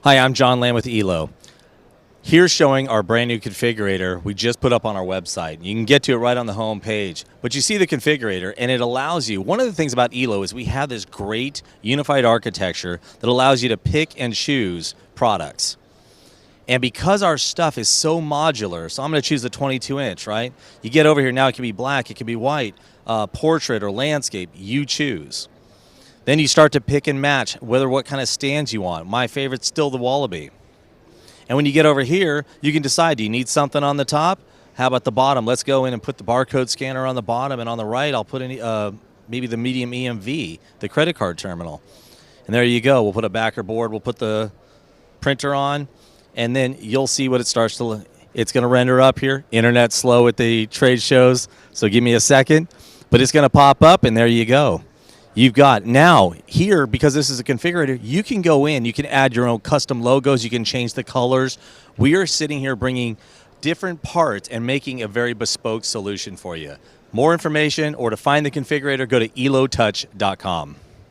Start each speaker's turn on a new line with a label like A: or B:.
A: Hi, I'm John Lamb with ELO. Here's showing our brand new configurator we just put up on our website. You can get to it right on the home page. But you see the configurator, and it allows you, one of the things about ELO is we have this great unified architecture that allows you to pick and choose products. And because our stuff is so modular, so I'm going to choose the 22-inch, right? You get over here now, it can be black, it can be white, portrait or landscape, you choose. Then you start to pick and match what kind of stands you want. My favorite's still the Wallaby. And when you get over here, you can decide, do you need something on the top? How about the bottom? Let's go in and put the barcode scanner on the bottom, and on the right, I'll put in maybe the medium EMV, the credit card terminal. And there you go. We'll put a backer board. We'll put the printer on, and then you'll see what it starts to look. It's going to render up here. Internet's slow at the trade shows, so give me a second. But it's going to pop up, and there you go. You've got now here, because this is a configurator, you can go in, you can add your own custom logos, you can change the colors. We are sitting here bringing different parts and making a very bespoke solution for you. More information or to find the configurator, go to elotouch.com.